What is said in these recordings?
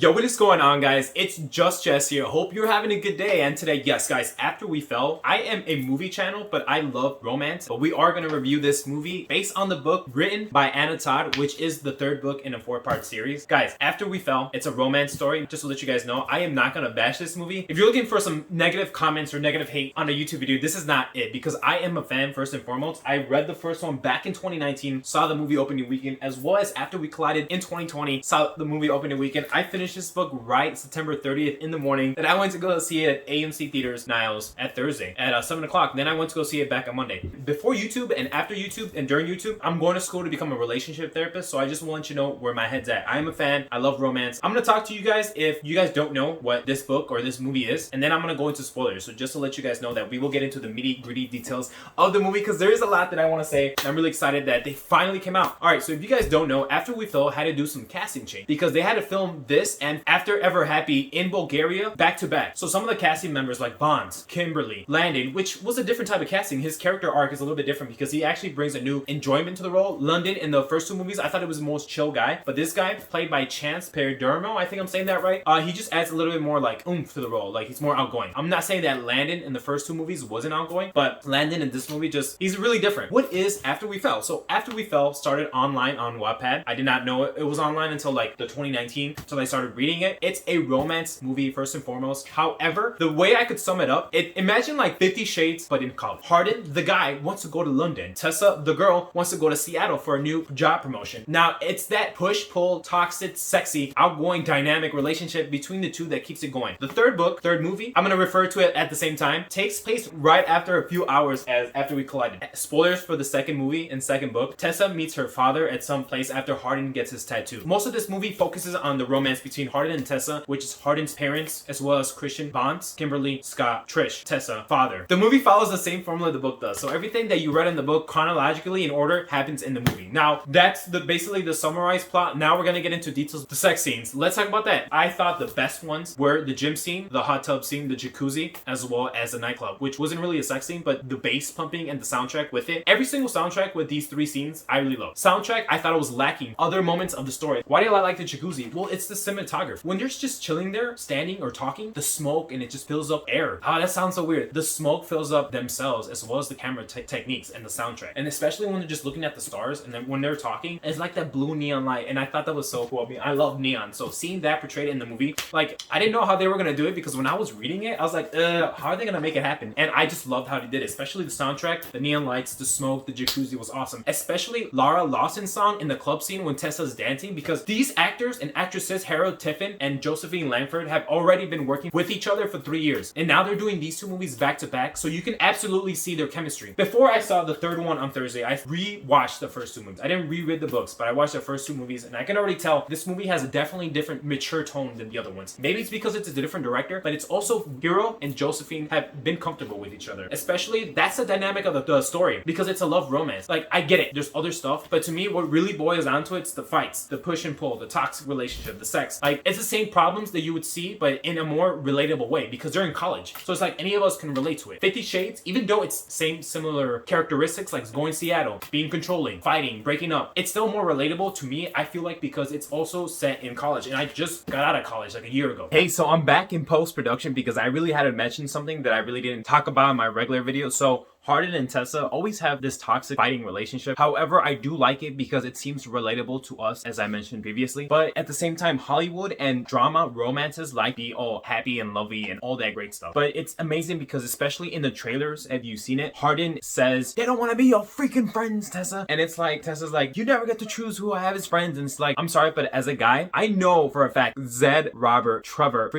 Yo, what is going on, guys? It's Just Jess here. Hope you're having a good day. And today, yes, guys, After We Fell, I am a movie channel, but I love romance. But we are going to review this movie based on the book written by Anna Todd, which is the third book in a 4-part series. Guys, After We Fell, it's a romance story. Just to let you guys know, I am not going to bash this movie. If you're looking for some negative comments or negative hate on a YouTube video, this is not it, because I am a fan first and foremost. I read the first one back in 2019, saw the movie opening weekend, as well as After We Collided in 2020, saw the movie opening weekend. I finished this book right September 30th in the morning. Then I went to go see it at AMC Theaters, Niles, at Thursday at 7 o'clock. Then I went to go see it back on Monday. Before YouTube and after YouTube and during YouTube, I'm going to school to become a relationship therapist, so I just want you to know where my head's at. I am a fan. I love romance. I'm going to talk to you guys if you guys don't know what this book or this movie is, and then I'm going to go into spoilers. So just to let you guys know that we will get into the nitty-gritty details of the movie, because there is a lot that I want to say. I'm really excited that they finally came out. Alright, so if you guys don't know, After We Fell had to do some casting change because they had to film this and After Ever Happy in Bulgaria back to back. So some of the casting members like Bonds, Kimberly, Landon, which was a different type of casting. His character arc is a little bit different because he actually brings a new enjoyment to the role. London in the first two movies, I thought it was the most chill guy, but this guy, played by Chance Perdermo, I think I'm saying that right, he just adds a little bit more like oomph to the role. Like, he's more outgoing. I'm not saying that Landon in the first two movies wasn't outgoing, but Landon in this movie he's really different. What is After We Fell? So After We Fell started online on Wattpad. I did not know it was online until like the 2019, until I started reading it. It's a romance movie first and foremost. However, the way I could sum it up, imagine like 50 Shades but in college. Hardin, the guy, wants to go to London. Tessa, the girl, wants to go to Seattle for a new job promotion. Now, it's that push-pull, toxic, sexy, outgoing, dynamic relationship between the two that keeps it going. The third book, third movie, I'm gonna refer to it at the same time, takes place right after a few hours as After We Collided. Spoilers for the second movie and second book. Tessa meets her father at some place after Hardin gets his tattoo. Most of this movie focuses on the romance between Hardin and Tessa, which is Hardin's parents, as well as Christian, Bonds, Kimberly, Scott, Trish, Tessa, father. The movie follows the same formula the book does. So everything that you read in the book chronologically in order happens in the movie. Now, that's basically the summarized plot. Now we're gonna get into details of the sex scenes. Let's talk about that. I thought the best ones were the gym scene, the hot tub scene, the jacuzzi, as well as the nightclub, which wasn't really a sex scene, but the bass pumping and the soundtrack with it. Every single soundtrack with these three scenes, I really love. Soundtrack, I thought it was lacking other moments of the story. Why do I like the jacuzzi? Well, it's the cinematography. When they're just chilling there, standing or talking, the smoke and it just fills up air. Oh, that sounds so weird. The smoke fills up themselves as well as the camera techniques and the soundtrack. And especially when they're just looking at the stars and then when they're talking, it's like that blue neon light. And I thought that was so cool. I mean, I love neon. So seeing that portrayed in the movie, like, I didn't know how they were gonna do it because when I was reading it, I was like, how are they gonna make it happen? And I just loved how they did it, especially the soundtrack, the neon lights, the smoke, the jacuzzi was awesome. Especially Lara Lawson's song in the club scene when Tessa's dancing, because these actors and actresses, Harold Tiffin and Josephine Langford, have already been working with each other for 3 years. And now they're doing these two movies back to back, so you can absolutely see their chemistry. Before I saw the third one on Thursday, I re-watched the first two movies. I didn't reread the books, but I watched the first two movies, and I can already tell this movie has a definitely different mature tone than the other ones. Maybe it's because it's a different director, but it's also Hero and Josephine have been comfortable with each other. Especially, that's the dynamic of the story, because it's a love romance. Like, I get it, there's other stuff, but to me, what really boils down to it's the fights, the push and pull, the toxic relationship, the sex. Like, it's the same problems that you would see, but in a more relatable way, because they're in college. So it's like any of us can relate to it. 50 Shades, even though it's similar characteristics, like going to Seattle, being controlling, fighting, breaking up, it's still more relatable to me, I feel like, because it's also set in college, and I just got out of college like a year ago. Hey, so I'm back in post-production because I really had to mention something that I really didn't talk about in my regular video. So Hardin and Tessa always have this toxic fighting relationship. However, I do like it because it seems relatable to us, as I mentioned previously. But at the same time, Hollywood and drama romances like be all happy and lovey and all that great stuff. But it's amazing because especially in the trailers, if you've seen it, Hardin says, "They don't want to be your freaking friends, Tessa." And it's like, Tessa's like, "You never get to choose who I have as friends." And it's like, I'm sorry, but as a guy, I know for a fact Zed, Robert, Trevor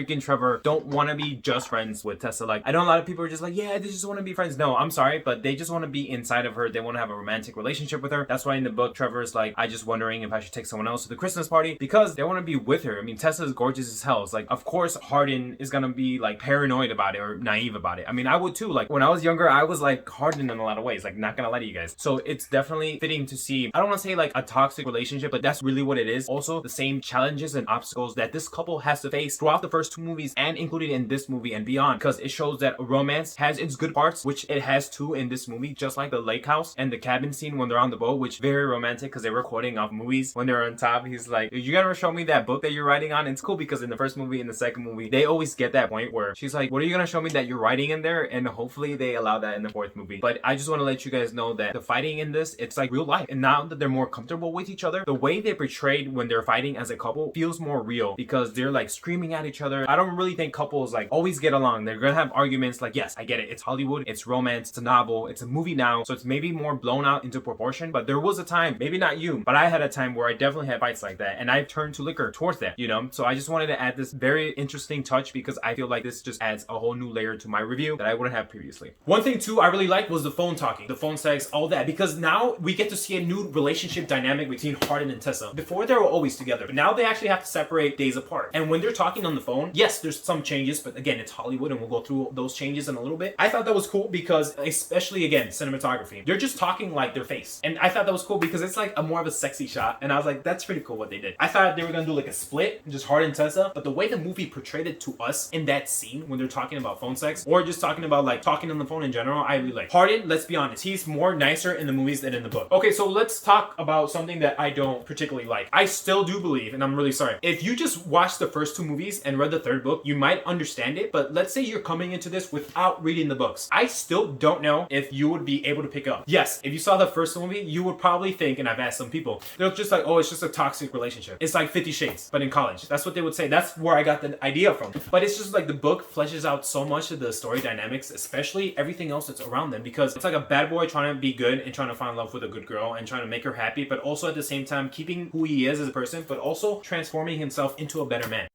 don't want to be just friends with Tessa. Like, I know a lot of people are just like, yeah, they just want to be friends. No, I'm sorry, but they just want to be inside of her. They want to have a romantic relationship with her. That's why in the book, Trevor's like, I just wondering if I should take someone else to the Christmas party, because they want to be with her. I mean, Tessa is gorgeous as hell. It's like, of course, Hardin is gonna be like paranoid about it or naive about it. I mean, I would too. Like, when I was younger, I was like Hardin in a lot of ways, like, not gonna lie to you guys. So it's definitely fitting to see, I don't want to say like a toxic relationship, but that's really what it is. Also, the same challenges and obstacles that this couple has to face throughout the first two movies and included in this movie and beyond, because it shows that romance has its good parts, which it has to too in this movie, just like the lake house and the cabin scene when they're on the boat, which very romantic because they were quoting off movies when they're on top. He's like, you gotta show me that book that you're writing on. And it's cool because in the first movie and the second movie, they always get that point where she's like, what are you gonna show me that you're writing in there? And hopefully they allow that in the fourth movie. But I just want to let you guys know that the fighting in this, it's like real life. And now that they're more comfortable with each other, the way they portrayed when they're fighting as a couple feels more real because they're like screaming at each other. I don't really think couples like always get along. They're gonna have arguments. Like, yes, I get it. It's Hollywood, it's romance, it's a novel, it's a movie now, so it's maybe more blown out into proportion. But there was a time, maybe not you, but I had a time where I definitely had fights like that, and I turned to liquor towards that, you know. So I just wanted to add this very interesting touch because I feel like this just adds a whole new layer to my review that I wouldn't have previously. One thing too I really liked was the phone talking, the phone sex, all that, because now we get to see a new relationship dynamic between Hardin and Tessa. Before they were always together, but now they actually have to separate days apart. And when they're talking on the phone, yes, there's some changes, but again, it's Hollywood and we'll go through those changes in a little bit. I thought that was cool because, especially again, cinematography, they're just talking like their face. And I thought that was cool because it's like a more of a sexy shot. And I was like, that's pretty cool what they did. I thought they were gonna do like a split, just Hardin and Tessa, but the way the movie portrayed it to us in that scene when they're talking about phone sex or just talking about like talking on the phone in general, I really like. Hardin, let's be honest, he's more nicer in the movies than in the book. Okay, so let's talk about something that I don't particularly like. I still do believe, and I'm really sorry, if you just watched the first two movies and read the third book, you might understand it, but let's say you're coming into this without reading the books. I still don't know if you would be able to pick up. Yes, if you saw the first movie, you would probably think, and I've asked some people, they're just like, oh, it's just a toxic relationship. It's like 50 Shades, but in college. That's what they would say. That's where I got the idea from. But it's just like the book fleshes out so much of the story dynamics, especially everything else that's around them, because it's like a bad boy trying to be good and trying to find love with a good girl and trying to make her happy, but also at the same time keeping who he is as a person, but also transforming himself into a better man.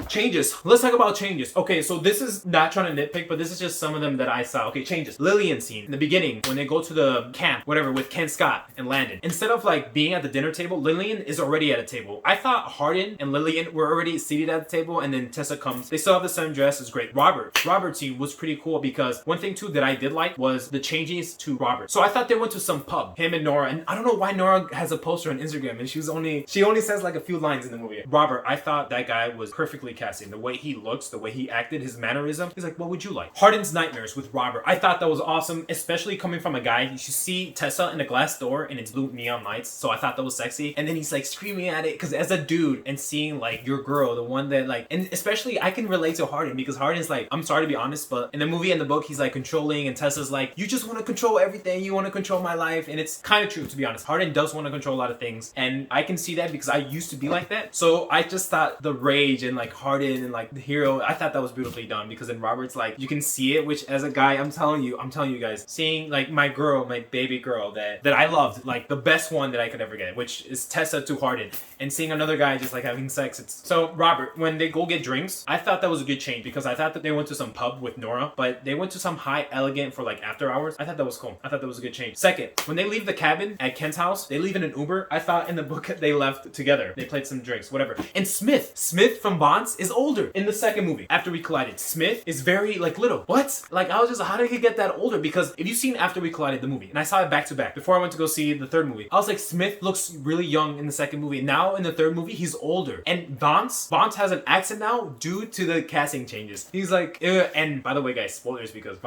Changes. Let's talk about changes. Okay, so this is not trying to nitpick, but this is just some of them that I saw. Okay, changes. Lillian scene in the beginning when they go to the camp, whatever, with Ken Scott and Landon. Instead of like being at the dinner table, Lillian is already at a table. I thought Hardin and Lillian were already seated at the table, and then Tessa comes. They still have the same dress. It's great. Robert's scene was pretty cool because one thing too that I did like was the changes to Robert. So I thought they went to some pub, him and Nora, and I don't know why Nora has a poster on Instagram and she only says like a few lines in the movie. Robert, I thought that guy was perfectly casting. The way he looks, the way he acted, his mannerism. He's like, what would you like? Hardin's nightmares with Robert. I thought that was awesome, especially coming from a guy. You should see Tessa in a glass door and it's blue neon lights. So I thought that was sexy. And then he's like screaming at it because as a dude and seeing like your girl, the one that like, and especially I can relate to Hardin because Hardin's like, I'm sorry to be honest, but in the movie and the book, he's like controlling and Tessa's like, you just want to control everything. You want to control my life. And it's kind of true, to be honest. Hardin does want to control a lot of things. And I can see that because I used to be like that. So I just thought the rage and like Hardin and like the hero, I thought that was beautifully done because then Robert's like, you can see it, which as a guy, I'm telling you guys, seeing like my girl, my baby girl that I loved, like the best one that I could ever get, which is Tessa to Hardin, and seeing another guy just like having sex. So Robert, when they go get drinks, I thought that was a good change because I thought that they went to some pub with Nora, but they went to some high elegant for like after hours. I thought that was cool. I thought that was a good change. Second, when they leave the cabin at Ken's house, they leave in an Uber. I thought in the book they left together. They played some drinks, whatever. And Smith from Bonds is older in the second movie. After We Collided, Smith is very like little. What? Like I was just, how did he get that older? Because if you've seen After We Collided, the movie, and I saw it back to back before I went to go see the third movie, I was like, Smith looks really young in the second movie. Now in the third movie, he's older. And Vance has an accent now due to the casting changes. He's like, ew. And by the way, guys, spoilers because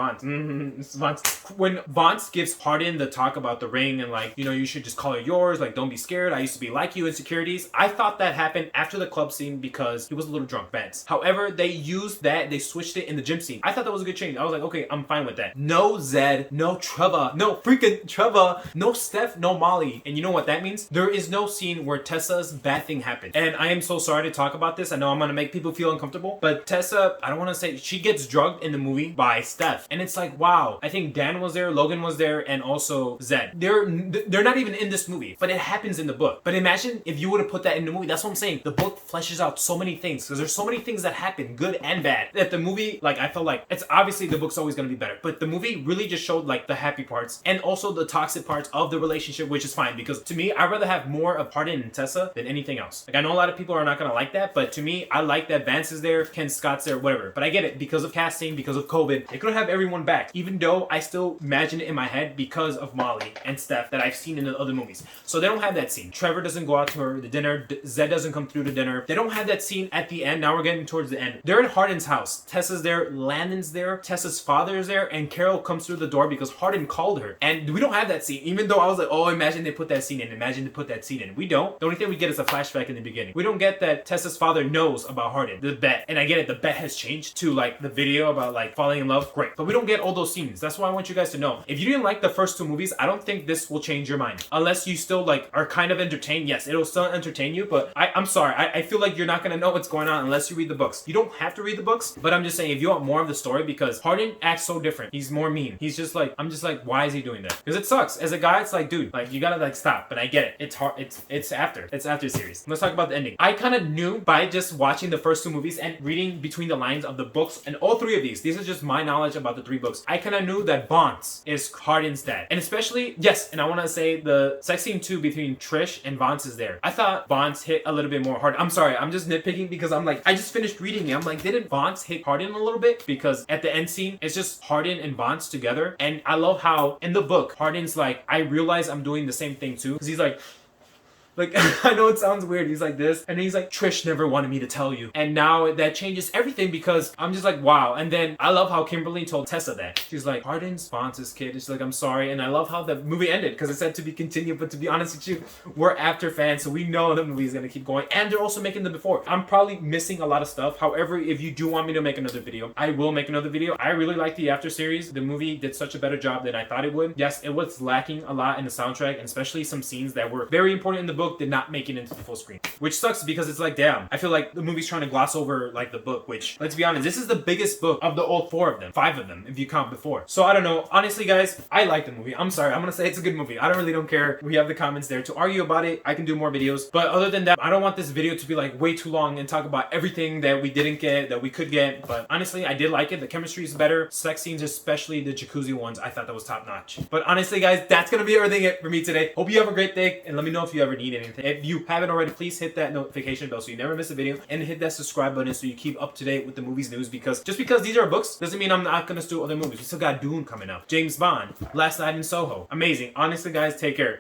when Vance gives Hardin the talk about the ring and like, you know, you should just call it yours. Like, don't be scared. I used to be like you, insecurities. I thought that happened after the club scene because he was a little drunk, Vance. However, they used that, they switched it in the gym scene. I thought that was a good change. I was like, okay, I'm fine with that. No Zed, no Trevor, no freaking Trevor, no Steph, no Molly. And you know what that means? There is no scene where Tessa's bad thing happened. And I am so sorry to talk about this. I know I'm gonna make people feel uncomfortable, but Tessa, I don't wanna say, she gets drugged in the movie by Steph. And it's like, wow, I think Dan was there, Logan was there, and also Zed. They're not even in this movie, but it happens in the book. But imagine if you would have put that in the movie. That's what I'm saying. The book fleshes out so many things because there's so many things that happen, good and bad, that the movie, like I felt like, it's obviously the book's always gonna be better, but the movie really just showed like the happy parts and also the toxic parts of the relationship, which is fine because to me, I'd rather have more of Hardin and Tessa than anything else. Like I know a lot of people are not gonna like that, but to me, I like that Vance is there, Ken Scott's there, whatever. But I get it because of casting, because of COVID, they couldn't have everyone back, even though I still imagine it in my head because of Molly and Steph that I've seen in the other movies. So they don't have that scene. Trevor doesn't go out to her the dinner. Zed doesn't come through the dinner. They don't have that scene at the end And now we're getting towards the end. They're in Hardin's house. Tessa's there, Landon's there, Tessa's father is there, and Carol comes through the door because Hardin called her. And we don't have that scene, even though I was like, oh, imagine they put that scene in. Imagine they put that scene in. We don't. The only thing we get is a flashback in the beginning. We don't get that Tessa's father knows about Hardin, the bet. And I get it, the bet has changed to like the video about like falling in love. Great. But we don't get all those scenes. That's why I want you guys to know. If you didn't like the first two movies, I don't think this will change your mind. Unless you still like are kind of entertained. Yes, it'll still entertain you, but I'm sorry. I feel like you're not gonna know what's going on unless you read the books. You don't have to read the books, but I'm just saying if you want more of the story, because Hardin acts so different. He's more mean. He's just like, I'm just like, why is he doing that? Because it sucks. As a guy, it's like, dude, like you gotta like stop. But I get it. It's hard. It's after series. Let's talk about the ending. I kind of knew by just watching the first two movies and reading between the lines of the books and all three of these. These are just my knowledge about the three books. I kind of knew that Vance is Hardin's dad. And especially, yes, and I want to say the sex scene too between Trish and Vance is there. I thought Vance hit a little bit more hard. I'm sorry, I'm just nitpicking because I'm like, I just finished reading it. I'm like, didn't Vance hit Hardin a little bit? Because at the end scene, it's just Hardin and Vance together. And I love how in the book, Hardin's like, I realize I'm doing the same thing too. Because he's like, I know it sounds weird. He's like this. And he's like, Trish never wanted me to tell you. And now that changes everything because I'm just like, wow. And then I love how Kimberly told Tessa that. She's like, Hardin's Vance's kid. She's like, I'm sorry. And I love how the movie ended because it said to be continued. But to be honest with you, we're after fans. So we know the movie is going to keep going. And they're also making the before. I'm probably missing a lot of stuff. However, if you do want me to make another video, I will make another video. I really like the after series. The movie did such a better job than I thought it would. Yes, it was lacking a lot in the soundtrack, and especially some scenes that were very important in the book did not make it into the full screen, which sucks because it's like, damn, I feel like the movie's trying to gloss over like the book, which, let's be honest, this is the biggest book of the all four of them, 5 of them if you count before. So I don't know, honestly guys, I like the movie. I'm sorry, I'm gonna say it's a good movie. I don't care. We have the comments there to argue about it. I can do more videos, but other than that, I don't want this video to be like way too long and talk about everything that we didn't get, that we could get. But honestly, I did like it. The chemistry is better. Sex scenes, especially the jacuzzi ones, I thought that was top notch. But honestly guys, that's gonna be everything for me today. Hope you have a great day, and let me know if you ever need anything. If you haven't already, please hit that notification bell so you never miss a video, and hit that subscribe button so you keep up to date with the movies news, because just because these are books doesn't mean I'm not gonna do other movies. We still got Dune coming up, James Bond, Last Night in Soho. Amazing. Honestly guys, take care.